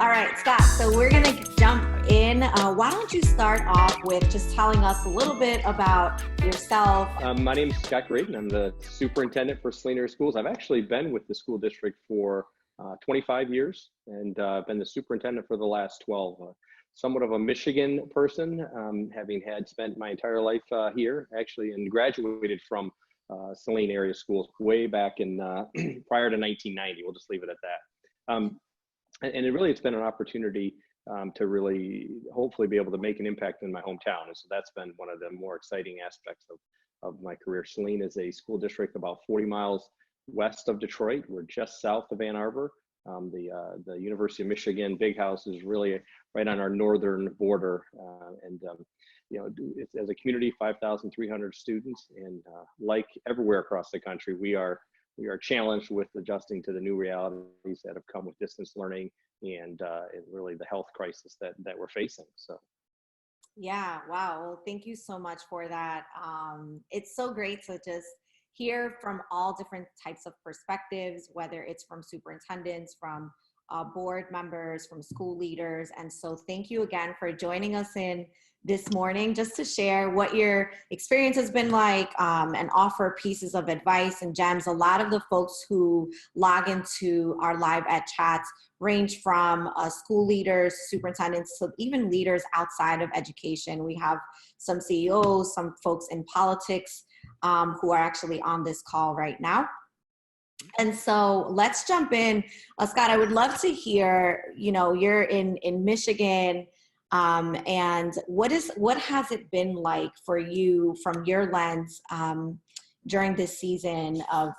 All right, Scott, so we're going to jump in. Why don't you start off with just telling us a little bit about yourself? My name is Scott Graden. I'm the superintendent for Saline Schools. I've actually been with the school district for 25 years and been the superintendent for the last 12. Somewhat of a Michigan person, having had spent my entire life here, actually, and graduated from Saline area schools way back in prior to 1990. We'll just leave it at that. And it's been an opportunity to really hopefully be able to make an impact in my hometown. And so that's been one of the more exciting aspects of my career. Saline is a school district about 40 miles west of Detroit. We're just south of Ann Arbor. The University of Michigan Big House is really right on our northern border. It's, as a community, 5,300 students. And like everywhere across the country, we are challenged with adjusting to the new realities that have come with distance learning and really the health crisis that we're facing. So. Yeah, wow. Well, thank you so much for that. It's so great to just hear from all different types of perspectives, whether it's from superintendents, from board members, from school leaders. And so thank you again for joining us in this morning just to share what your experience has been like and offer pieces of advice and gems. A lot of the folks who log into our live at chats range from school leaders, superintendents, to even leaders outside of education. We have some CEOs, some folks in politics who are actually on this call right now. And so let's jump in. Scott, I would love to hear, you're in Michigan, and what has it been like for you from your lens during this season of,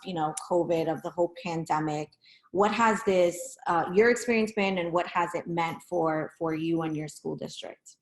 COVID, of the whole pandemic? What has your experience been, and what has it meant for you and your school district?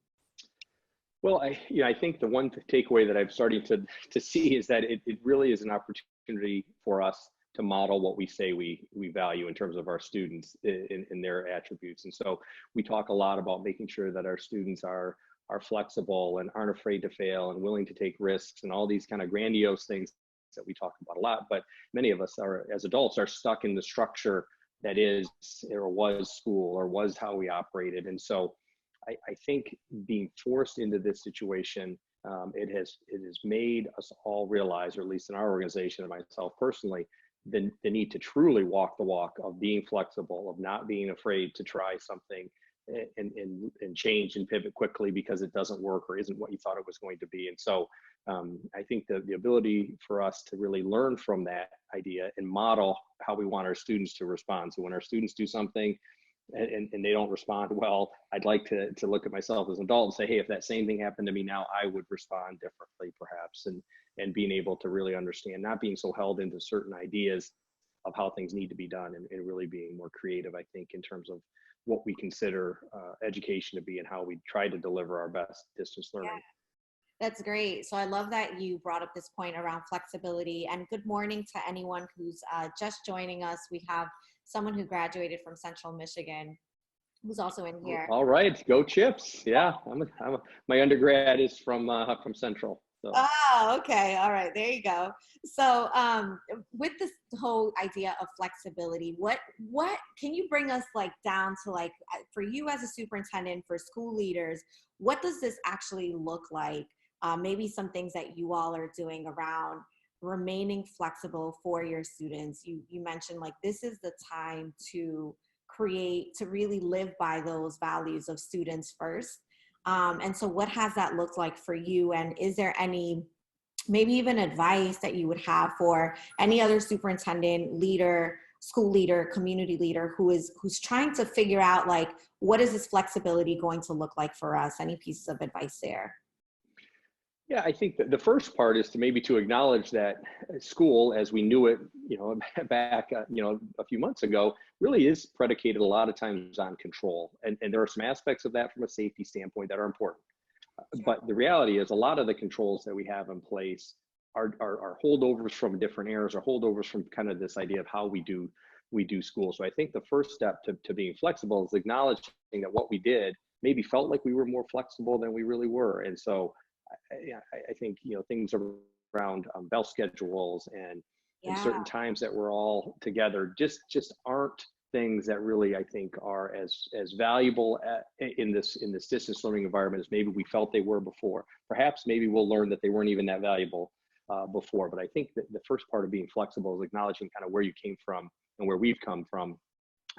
Well, I think the one takeaway that I'm starting to see is that it really is an opportunity for us to model what we say we value in terms of our students in their attributes. And so we talk a lot about making sure that our students are flexible and aren't afraid to fail and willing to take risks and all these kind of grandiose things that we talk about a lot. But many of us as adults are stuck in the structure that is or was school or was how we operated. And so I think being forced into this situation, it has made us all realize, or at least in our organization and myself personally, the need to truly walk the walk of being flexible, of not being afraid to try something and change and pivot quickly because it doesn't work or isn't what you thought it was going to be. And so I think the ability for us to really learn from that idea and model how we want our students to respond. So when our students do something and they don't respond well, I'd like to look at myself as an adult and say, hey, if that same thing happened to me now, I would respond differently perhaps. And being able to really understand, not being so held into certain ideas of how things need to be done, and really being more creative, I think, in terms of what we consider education to be and how we try to deliver our best distance learning. Yeah, that's great. So I love that you brought up this point around flexibility. And good morning to anyone who's just joining us. We have someone who graduated from Central Michigan who's also in here. All right, go Chips! Yeah, my undergrad is from Central. So. Oh, okay. All right. There you go. So with this whole idea of flexibility, what can you bring us down to for you as a superintendent, for school leaders, what does this actually look like? Maybe some things that you all are doing around remaining flexible for your students. You mentioned this is the time to really live by those values of students first. And so what has that looked like for you? And is there any, maybe even advice that you would have for any other superintendent, leader, school leader, community leader who's trying to figure out what is this flexibility going to look like for us? Any pieces of advice there? Yeah, I think that the first part is to acknowledge that school, as we knew it, back, a few months ago, really is predicated a lot of times on control. And there are some aspects of that from a safety standpoint that are important. But the reality is a lot of the controls that we have in place are holdovers from different eras, or holdovers from kind of this idea of how we do school. So I think the first step to being flexible is acknowledging that what we did maybe felt like we were more flexible than we really were. And so I think, things around bell schedules and certain times that we're all together just aren't things that really I think are as valuable in this distance learning environment as maybe we felt they were before. Perhaps maybe we'll learn that they weren't even that valuable before. But I think that the first part of being flexible is acknowledging kind of where you came from and where we've come from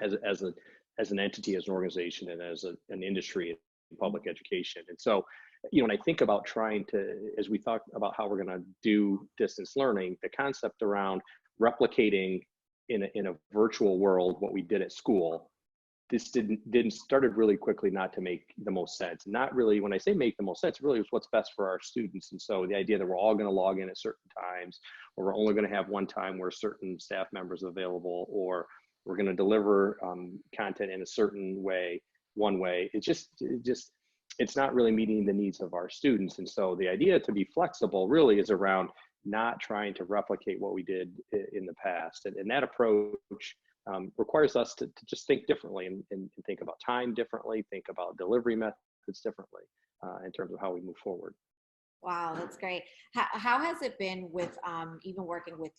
as an entity, as an organization, and as an industry in public education. And so, when I think about trying to, as we talk about how we're going to do distance learning, the concept around replicating in a virtual world what we did at school, this didn't started really quickly not to make the most sense. Not really, when I say make the most sense, really is what's best for our students. And so the idea that we're all going to log in at certain times, or we're only going to have one time where certain staff members are available, or we're going to deliver content in a certain way, one way, it's not really meeting the needs of our students. And so the idea to be flexible really is around not trying to replicate what we did in the past. And that approach requires us to just think differently and think about time differently, think about delivery methods differently in terms of how we move forward. Wow, that's great. How has it been with even working with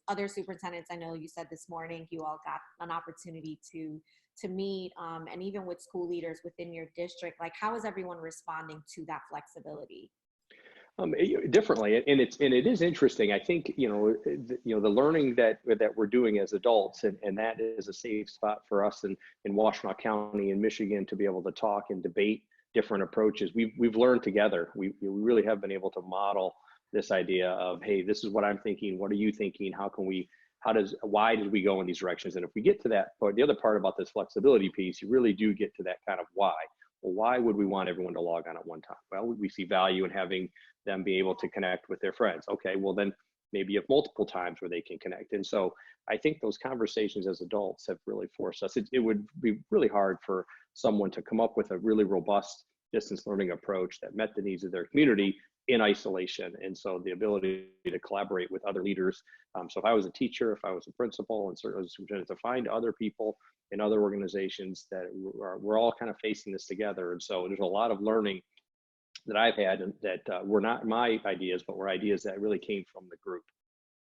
other superintendents? I know you said this morning you all got an opportunity to meet, and even with school leaders within your district. Like, how is everyone responding to that flexibility? Differently, and it is interesting. I think the learning that we're doing as adults, and that is a safe spot for us in Washtenaw County in Michigan to be able to talk and debate different approaches. We've learned together. We really have been able to model this idea of, hey, this is what I'm thinking. What are you thinking? Why did we go in these directions? And if we get to that point, the other part about this flexibility piece, you really do get to that kind of why. Well, why would we want everyone to log on at one time? Well, we see value in having them be able to connect with their friends. Okay, well then maybe you have multiple times where they can connect. And so I think those conversations as adults have really forced us. It would be really hard for someone to come up with a really robust distance learning approach that met the needs of their community in isolation. And so the ability to collaborate with other leaders. So if I was a teacher, if I was a principal, and certainly to find other people in other organizations that we're all kind of facing this together. And so there's a lot of learning that I've had that were not my ideas, but were ideas that really came from the group.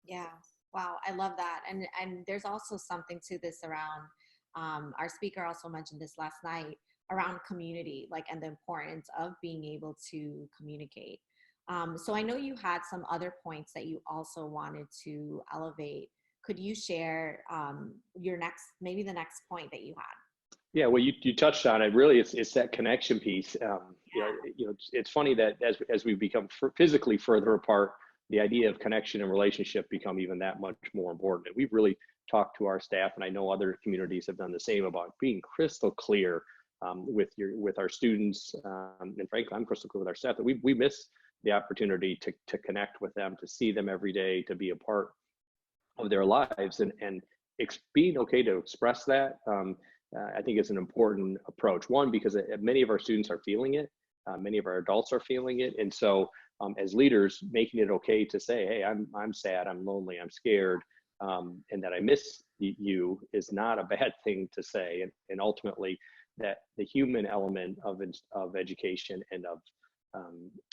Yeah. Wow. I love that. And there's also something to this around, our speaker also mentioned this last night, around community, like, and the importance of being able to communicate. So I know you had some other points that you also wanted to elevate. Could you share maybe the next point that you had? Yeah, well, you touched on it. Really, it's that connection piece. It's funny that as we become physically further apart, the idea of connection and relationship become even that much more important. And we've really talked to our staff, and I know other communities have done the same, about being crystal clear with our students, and frankly, I'm crystal clear with our staff that we miss the opportunity to connect with them, to see them every day, to be a part of their lives, and being okay to express that. I think is an important approach. One, because many of our students are feeling it, many of our adults are feeling it, and so as leaders, making it okay to say, "Hey, I'm sad, I'm lonely, I'm scared, and that I miss you," is not a bad thing to say. And ultimately, that the human element of education and of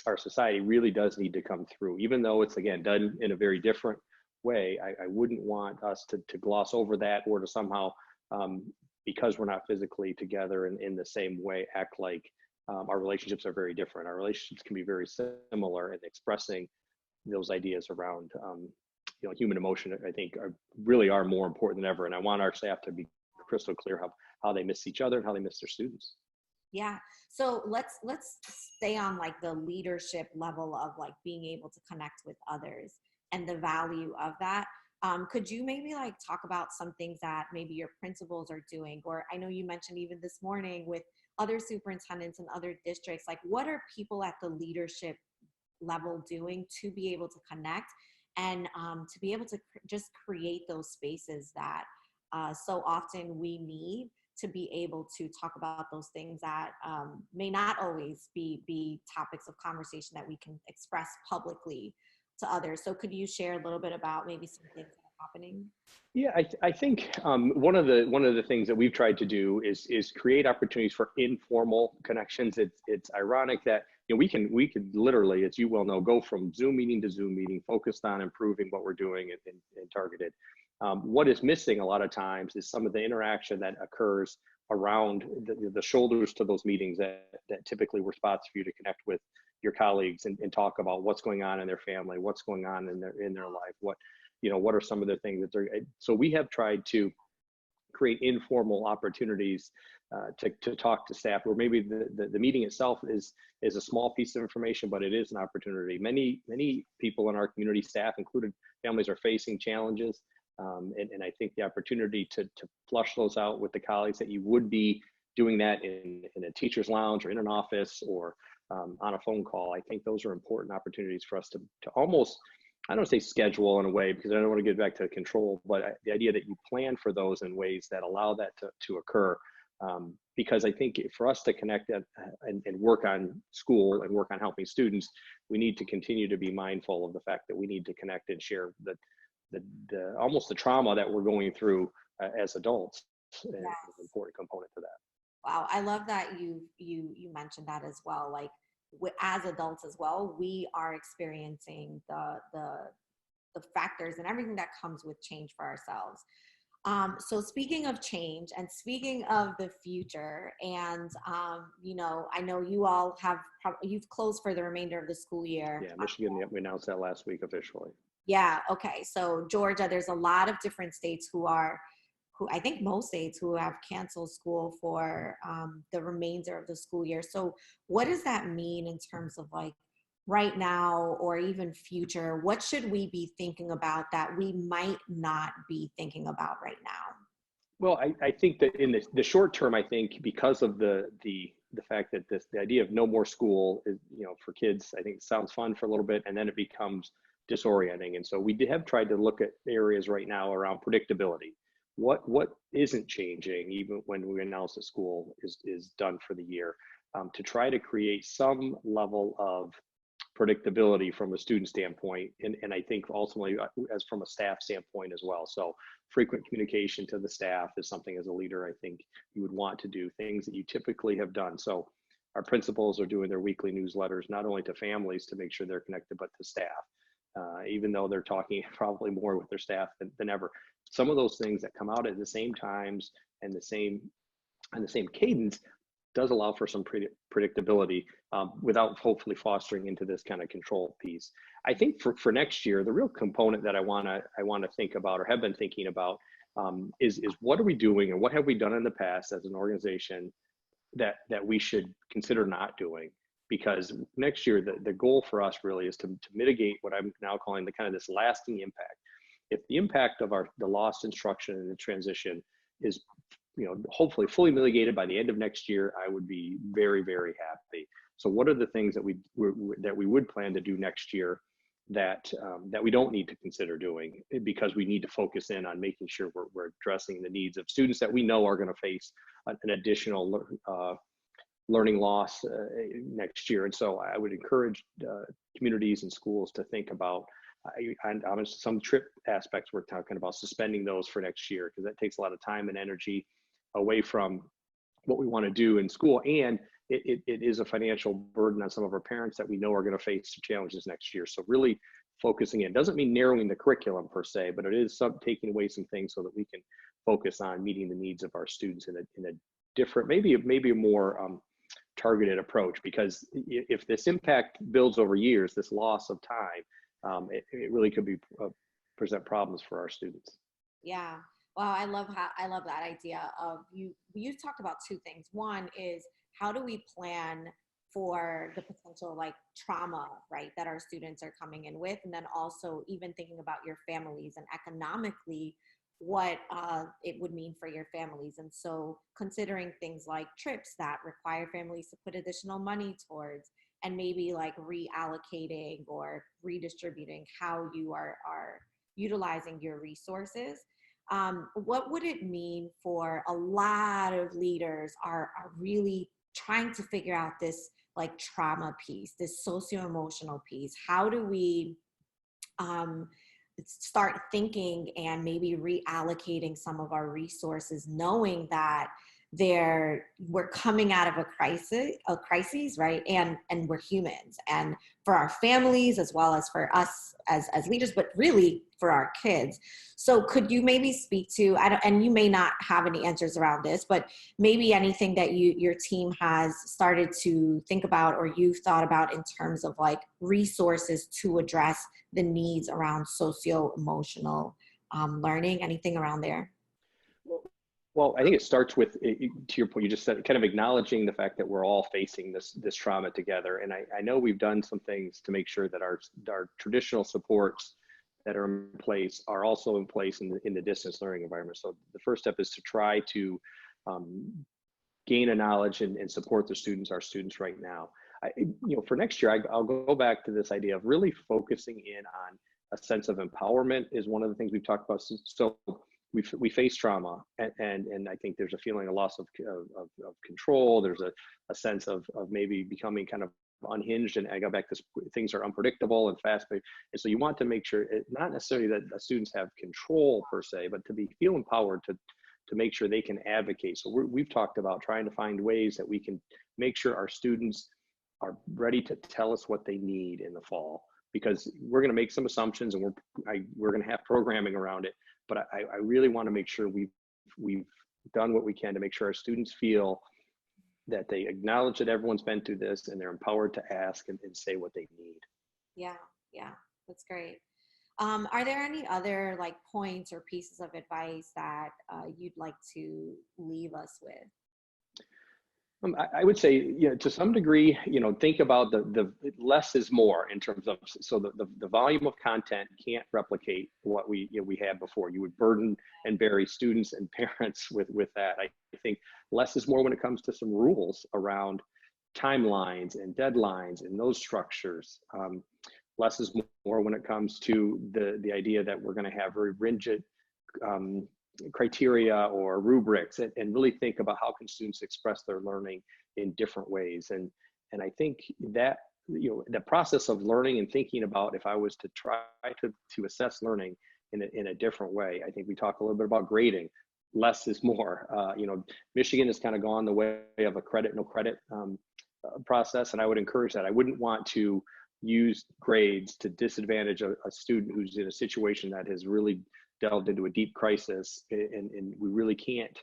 our society really does need to come through, even though it's, again, done in a very different way. I wouldn't want us to gloss over that, or to somehow, because we're not physically together in the same way, act like our relationships are very different. Our relationships can be very similar, and expressing those ideas around human emotion, I think, really are more important than ever. And I want our staff to be crystal clear how they miss each other and how they miss their students. Yeah. So let's stay on like the leadership level of like being able to connect with others and the value of that. Could you maybe like talk about some things that maybe your principals are doing? Or I know you mentioned even this morning with other superintendents and other districts, like what are people at the leadership level doing to be able to connect and to be able to just create those spaces that so often we need to be able to talk about those things that may not always be topics of conversation that we can express publicly to others. So could you share a little bit about maybe some things that are happening? Yeah, I think one of the things that we've tried to do is create opportunities for informal connections. It's ironic that we could literally, as you well know, go from Zoom meeting to Zoom meeting, focused on improving what we're doing and targeted. What is missing a lot of times is some of the interaction that occurs around the shoulders to those meetings that typically were spots for you to connect with your colleagues and talk about what's going on in their family, what's going on in their life, what are some of the things that they're. So we have tried to create informal opportunities to talk to staff, where maybe the meeting itself is a small piece of information, but it is an opportunity. Many people in our community, staff included, families are facing challenges. And I think the opportunity to flush those out with the colleagues, that you would be doing that in a teacher's lounge or in an office or on a phone call. I think those are important opportunities for us to almost, I don't say schedule in a way, because I don't want to get back to control, but the idea that you plan for those in ways that allow that to occur. Because I think for us to connect and work on school and work on helping students, we need to continue to be mindful of the fact that we need to connect and share the almost the trauma that we're going through as adults. And Yes. it's an important component to that. Wow, I love that you mentioned that as well. Like as adults as well, we are experiencing the factors and everything that comes with change for ourselves. So speaking of change and speaking of the future, and I know you all you've closed for the remainder of the school year. Yeah, Michigan, we announced that last week officially. Yeah. Okay. So Georgia, there's a lot of different states who I think most states who have canceled school for the remainder of the school year. So what does that mean in terms of like right now or even future? What should we be thinking about that we might not be thinking about right now? Well, I think that in the short term, I think because of the fact that the idea of no more school is, for kids, I think sounds fun for a little bit, and then it becomes disorienting. And so we have tried to look at areas right now around predictability. What isn't changing even when we announce that school is done for the year, to try to create some level of predictability from a student standpoint, and I think ultimately as from a staff standpoint as well. So frequent communication to the staff is something, as a leader, I think you would want to do things that you typically have done. So our principals are doing their weekly newsletters, not only to families to make sure they're connected, but to staff. Even though they're talking probably more with their staff than ever. Some of those things that come out at the same times and the same cadence does allow for some predictability, without hopefully fostering into this kind of control piece. I think for next year, the real component that I want to think about, or have been thinking about, is what are we doing and what have we done in the past as an organization that we should consider not doing. Because next year, the goal for us really is to mitigate what I'm now calling the kind of this lasting impact. If the impact of the lost instruction and the transition is, hopefully fully mitigated by the end of next year, I would be very, very happy. So what are the things that we would plan to do next year that we don't need to consider doing, because we need to focus in on making sure we're addressing the needs of students that we know are going to face an additional learning loss next year. And so I would encourage communities and schools to think about, on some trip aspects, we're talking about suspending those for next year, because that takes a lot of time and energy away from what we want to do in school. And it is a financial burden on some of our parents that we know are going to face challenges next year. So really focusing in doesn't mean narrowing the curriculum per se, but it is taking away some things so that we can focus on meeting the needs of our students in a different, maybe a more targeted approach. Because if this impact builds over years, this loss of time, it really could present problems for our students. Yeah. Well, I love that idea of you talked about two things. One is, how do we plan for the potential like trauma, right, that our students are coming in with? And then also even thinking about your families and economically what it would mean for your families. And so considering things like trips that require families to put additional money towards, and maybe like reallocating or redistributing how you are utilizing your resources. What would it mean for a lot of leaders are really trying to figure out this like trauma piece, this socio-emotional piece? How do we start thinking and maybe reallocating some of our resources, knowing that we're coming out of a crisis, right? And we're humans, and for our families as well as for us as leaders, but really for our kids. So could you maybe speak to, and you may not have any answers around this, but maybe anything that your team has started to think about or you've thought about in terms of like resources to address the needs around socio-emotional learning, anything around there? Well, I think it starts with, to your point, you just said, kind of acknowledging the fact that we're all facing this trauma together. And I know we've done some things to make sure that our traditional supports that are in place are also in place in the distance learning environment. So the first step is to try to gain a knowledge and support our students right now. For next year, I'll go back to this idea of really focusing in on a sense of empowerment is one of the things we've talked about. So we face trauma, and I think there's a feeling of loss of control. There's a sense of maybe becoming kind of unhinged, and I go back to things are unpredictable and fast paced. And so you want to make sure, not necessarily that the students have control per se, but to feel empowered to make sure they can advocate. So we've talked about trying to find ways that we can make sure our students are ready to tell us what they need in the fall, because we're going to make some assumptions and we're going to have programming around it. But I really want to make sure we've done what we can to make sure our students feel that they acknowledge that everyone's been through this and they're empowered to ask and say what they need. Yeah, that's great. Are there any other like points or pieces of advice that you'd like to leave us with? I would say, to some degree, think about the less is more in terms of, so the volume of content can't replicate what we had before. You would burden and bury students and parents with that. I think less is more when it comes to some rules around timelines and deadlines and those structures. Less is more when it comes to the idea that we're going to have very rigid criteria or rubrics, and really think about how can students express their learning in different ways. And I think that the process of learning and thinking about, if I was to try to assess learning in a different way, I think we talk a little bit about grading. Less is more. Michigan has kind of gone the way of a credit no credit process, and I would encourage that. I wouldn't want to use grades to disadvantage a student who's in a situation that has really delved into a deep crisis, and we really can't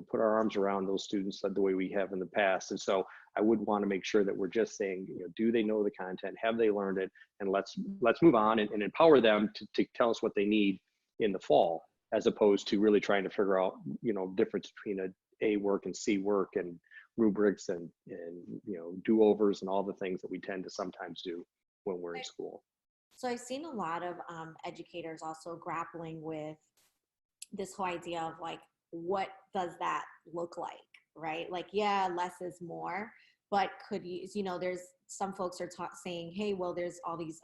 put our arms around those students the way we have in the past. And so I would want to make sure that we're just saying, do they know the content, have they learned it, and let's move on and empower them to tell us what they need in the fall, as opposed to really trying to figure out difference between A work and C work and rubrics and do-overs and all the things that we tend to sometimes do when we're in school. So I've seen a lot of educators also grappling with this whole idea of like, what does that look like, right? Like, yeah, less is more, but could you, there's some folks are saying, hey, well, there's all these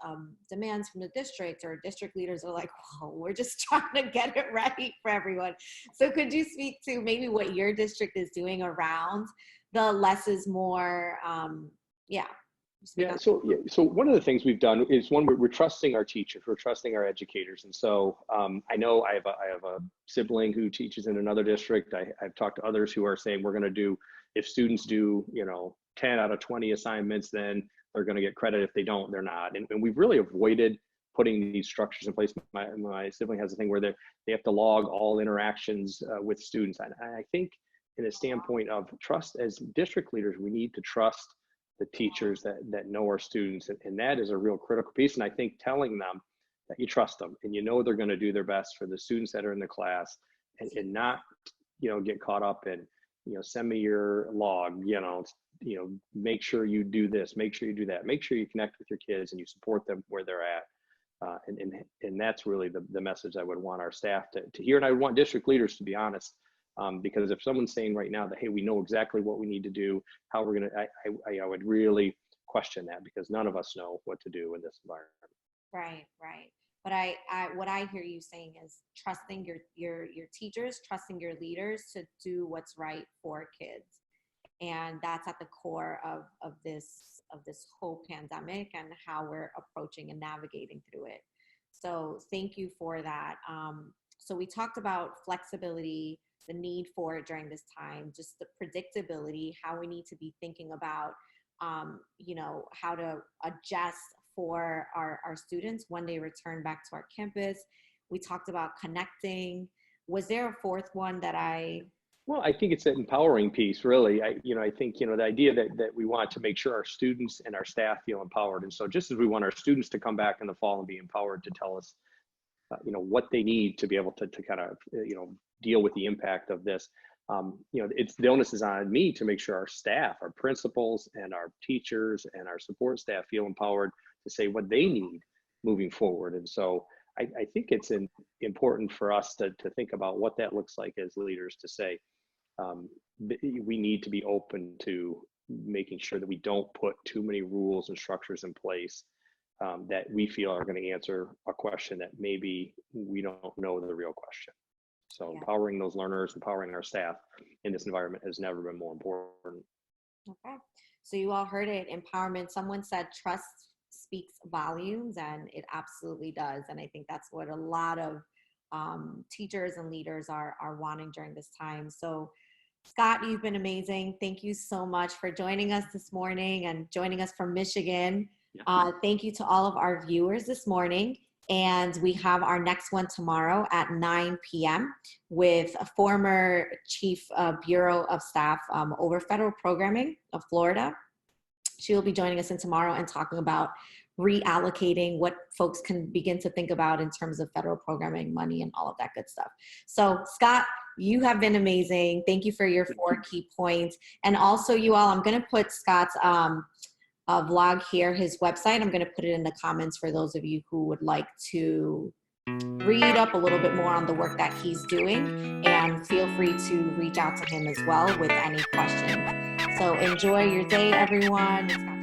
demands from the district, or district leaders are like, well, we're just trying to get it right for everyone. So could you speak to maybe what your district is doing around the less is more? So one of the things we've done is, one, we're trusting our teachers, we're trusting our educators. And so I know I have a sibling who teaches in another district. I've talked to others who are saying, we're going to do, if students do 10 out of 20 assignments, then they're going to get credit. If they don't, they're not. And we've really avoided putting these structures in place. My sibling has a thing where they have to log all interactions with students. And I think, in a standpoint of trust as district leaders, we need to trust the teachers that know our students, and that is a real critical piece. And I think telling them that you trust them and they're going to do their best for the students that are in the class, and not get caught up in send me your log, make sure you do this, make sure you do that, make sure you connect with your kids and you support them where they're at. And that's really the message I would want our staff to hear, and I want district leaders to be honest. Because if someone's saying right now that, hey, we know exactly what we need to do, how we're going to, I would really question that, because none of us know what to do in this environment. Right. But what I hear you saying is trusting your teachers, trusting your leaders to do what's right for kids. And that's at the core of this whole pandemic and how we're approaching and navigating through it. So thank you for that. So we talked about flexibility, the need for it during this time, just the predictability, how we need to be thinking about, how to adjust for our students when they return back to our campus. We talked about connecting. Was there a fourth one that Well, I think it's that empowering piece, really. I think, the idea that we want to make sure our students and our staff feel empowered. And so just as we want our students to come back in the fall and be empowered to tell us, what they need to be able to kind of, deal with the impact of this, it's the onus is on me to make sure our staff, our principals and our teachers and our support staff feel empowered to say what they need moving forward. And so I think it's important for us to think about what that looks like as leaders, to say, we need to be open to making sure that we don't put too many rules and structures in place that we feel are going to answer a question that maybe we don't know the real question. So empowering those learners, empowering our staff in this environment has never been more important. Okay. So you all heard it, empowerment. Someone said trust speaks volumes, and it absolutely does. And I think that's what a lot of teachers and leaders are wanting during this time. So Scott, you've been amazing. Thank you so much for joining us this morning and joining us from Michigan. Thank you to all of our viewers this morning. And we have our next one tomorrow at 9 p.m. with a former Chief Bureau of Staff over federal programming of Florida. She will be joining us in tomorrow and talking about reallocating, what folks can begin to think about in terms of federal programming money and all of that good stuff. So Scott, you have been amazing. Thank you for your 4 key points. And also you all, I'm going to put Scott's vlog here, his website. I'm going to put it in the comments for those of you who would like to read up a little bit more on the work that he's doing, and feel free to reach out to him as well with any questions. So enjoy your day, everyone.